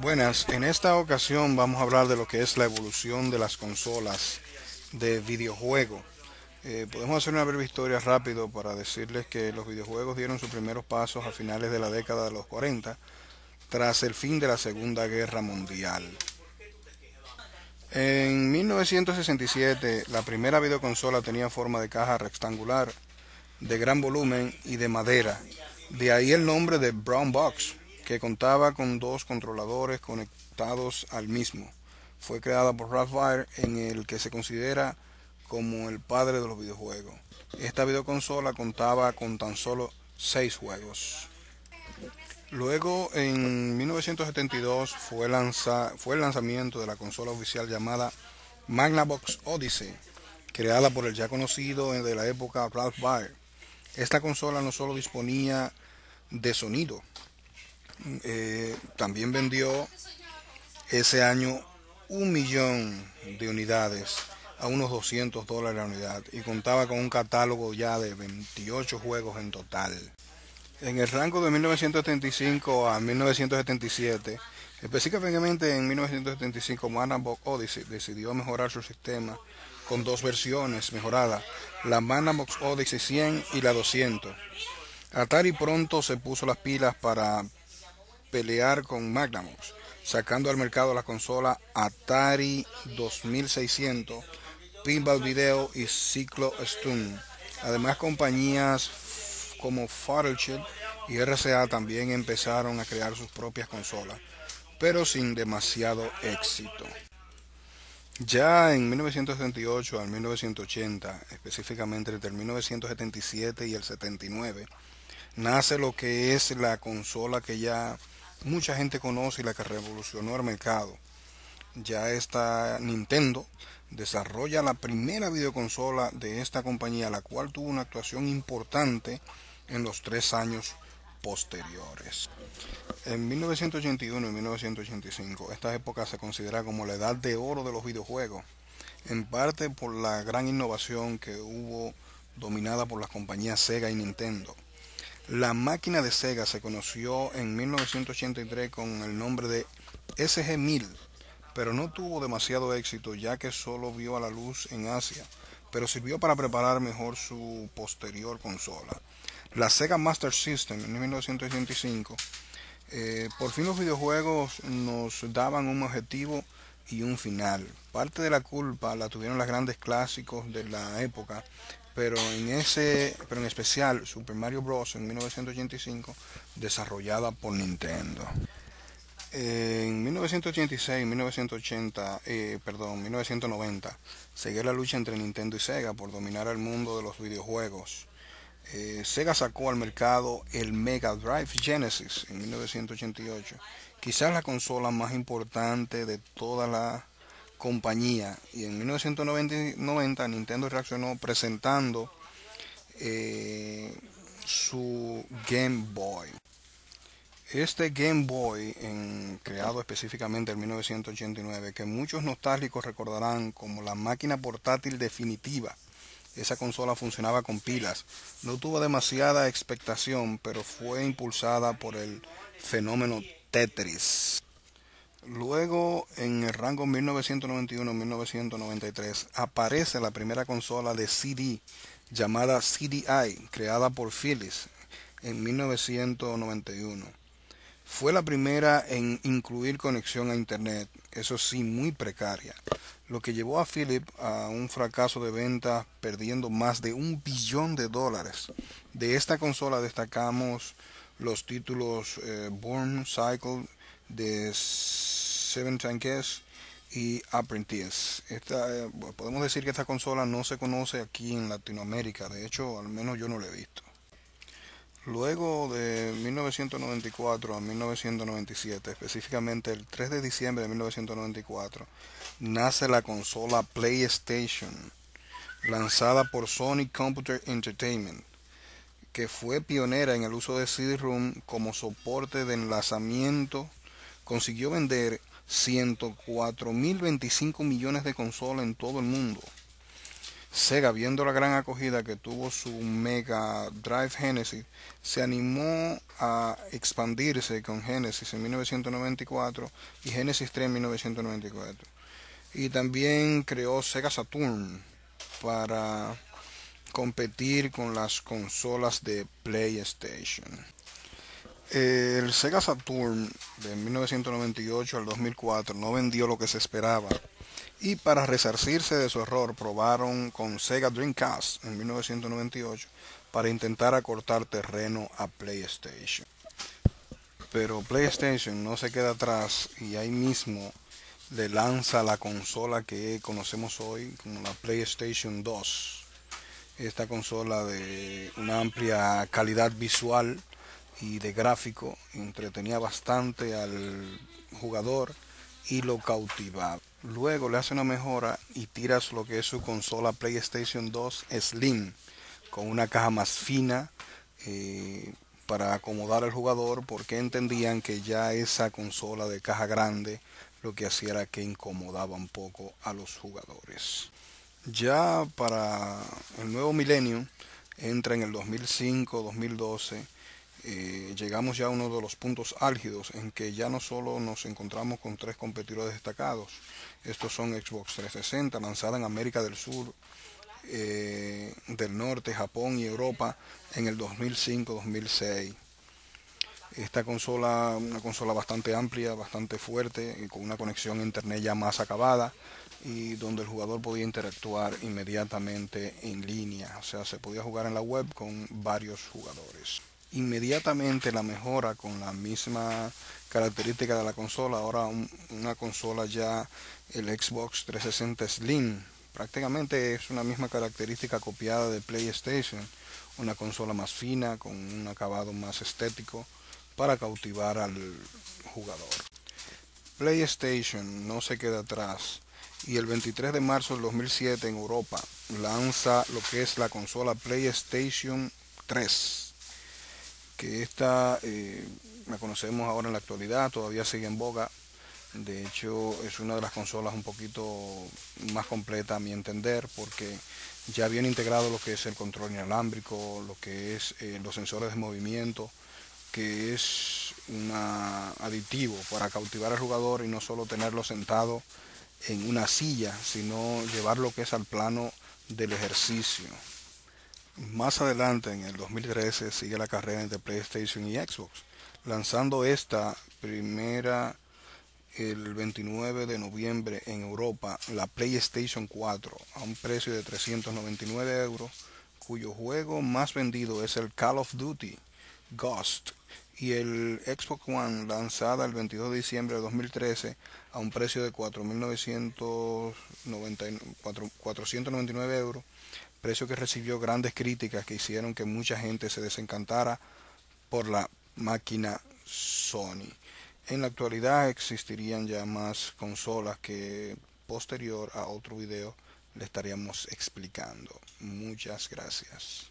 Buenas, en esta ocasión vamos a hablar de lo que es la evolución de las consolas de videojuego. Podemos hacer una breve historia rápido para decirles que los videojuegos dieron sus primeros pasos a finales de la década de los 40, tras el fin de la Segunda Guerra Mundial. En 1967, la primera videoconsola tenía forma de caja rectangular, de gran volumen y de madera. De ahí el nombre de Brown Box, que contaba con dos controladores conectados al mismo. Fue creada por Ralph Baer, en el que se considera como el padre de los videojuegos. Esta videoconsola contaba con tan solo 6 juegos. Luego, en 1972, fue el lanzamiento de la consola oficial llamada Magnavox Odyssey, creada por el ya conocido de la época Ralph Baer. Esta consola no solo disponía de sonido, también vendió ese año 1 millón de unidades a unos $200 la unidad y contaba con un catálogo ya de 28 juegos en total. En el rango de 1975 a 1977, específicamente en 1975, Magnavox Odyssey decidió mejorar su sistema con dos versiones mejoradas, la Magnavox Odyssey 100 y la 200. Atari pronto se puso las pilas para pelear con Magnavox, sacando al mercado la consola Atari 2600, Pinball Video y Ciclo Stun. Además, compañías como Fairchild y RCA también empezaron a crear sus propias consolas, pero sin demasiado éxito. Ya en 1978 al 1980, específicamente entre el 1977 y el 79, nace lo que es la consola que ya mucha gente conoce y la que revolucionó el mercado. Ya está Nintendo, desarrolla la primera videoconsola de esta compañía, la cual tuvo una actuación importante en los 3 años posteriores. En 1981 y 1985, esta época se considera como la edad de oro de los videojuegos, en parte por la gran innovación que hubo dominada por las compañías Sega y Nintendo. La máquina de Sega se conoció en 1983 con el nombre de SG-1000, pero no tuvo demasiado éxito ya que solo vio a la luz en Asia, pero sirvió para preparar mejor su posterior consola. La Sega Master System en 1985. Por fin los videojuegos nos daban un objetivo y un final. Parte de la culpa la tuvieron los grandes clásicos de la época, pero en especial Super Mario Bros. En 1985, desarrollada por Nintendo. En 1986, 1990, seguía la lucha entre Nintendo y Sega por dominar el mundo de los videojuegos. Sega sacó al mercado el Mega Drive Genesis en 1988, quizás la consola más importante de toda la compañía, y en 1990 Nintendo reaccionó presentando su Game Boy. Este Game Boy, creado específicamente en 1989, que muchos nostálgicos recordarán como la máquina portátil definitiva. Esa consola funcionaba con pilas. No tuvo demasiada expectación, pero fue impulsada por el fenómeno Tetris. Luego, en el rango 1991-1993, aparece la primera consola de CD llamada CDI, creada por Philips en 1991. Fue la primera en incluir conexión a Internet, eso sí, muy precaria, lo que llevó a Philips a un fracaso de ventas, perdiendo más de $1 billón. De esta consola destacamos los títulos Burn Cycle de Seven Tanks y Apprentice. Podemos decir que esta consola no se conoce aquí en Latinoamérica, de hecho, al menos yo no la he visto. Luego de 1994 a 1997, específicamente el 3 de diciembre de 1994, nace la consola PlayStation, lanzada por Sony Computer Entertainment, que fue pionera en el uso de CD-ROM como soporte de enlazamiento. Consiguió vender 104.025 millones de consolas en todo el mundo. Sega, viendo la gran acogida que tuvo su Mega Drive Genesis, se animó a expandirse con Genesis en 1994 y Genesis 3 en 1994. Y también creó Sega Saturn para competir con las consolas de PlayStation. El Sega Saturn de 1998 al 2004 no vendió lo que se esperaba y para resarcirse de su error probaron con Sega Dreamcast en 1998 para intentar acortar terreno a PlayStation. Pero PlayStation no se queda atrás y ahí mismo le lanza la consola que conocemos hoy como la PlayStation 2. Esta consola de una amplia calidad visual y de gráfico entretenía bastante al jugador y lo cautivaba. Luego le hace una mejora y tiras lo que es su consola PlayStation 2 Slim con una caja más fina, para acomodar al jugador, porque entendían que ya esa consola de caja grande lo que hacía era que incomodaba un poco a los jugadores. Ya para el nuevo milenio, entra en el 2005-2012, llegamos ya a uno de los puntos álgidos en que ya no solo nos encontramos con tres competidores destacados. Estos son Xbox 360, lanzada en América del Sur, del Norte, Japón y Europa en el 2005-2006. Esta consola, una consola bastante amplia, bastante fuerte, y con una conexión a internet ya más acabada, y donde el jugador podía interactuar inmediatamente en línea, o sea, se podía jugar en la web con varios jugadores. Inmediatamente la mejora con la misma característica de la consola, ahora una consola ya, el Xbox 360 Slim, prácticamente es una misma característica copiada de PlayStation, una consola más fina, con un acabado más estético, para cautivar al jugador. PlayStation no se queda atrás y el 23 de marzo del 2007 en Europa lanza lo que es la consola PlayStation 3, que esta, la conocemos ahora en la actualidad, todavía sigue en boga. De hecho, es una de las consolas un poquito más completa a mi entender, porque ya viene integrado lo que es el control inalámbrico, lo que es los sensores de movimiento, que es un aditivo para cautivar al jugador y no solo tenerlo sentado en una silla, sino llevar lo que es al plano del ejercicio. Más adelante, en el 2013, sigue la carrera entre PlayStation y Xbox, lanzando esta primera el 29 de noviembre en Europa la PlayStation 4 a un precio de 399 euros, cuyo juego más vendido es el Call of Duty Ghost, y el Xbox One lanzada el 22 de diciembre de 2013 a un precio de 499 euros, precio que recibió grandes críticas que hicieron que mucha gente se desencantara por la máquina Sony. En la actualidad existirían ya más consolas que posterior a otro video le estaríamos explicando. Muchas gracias.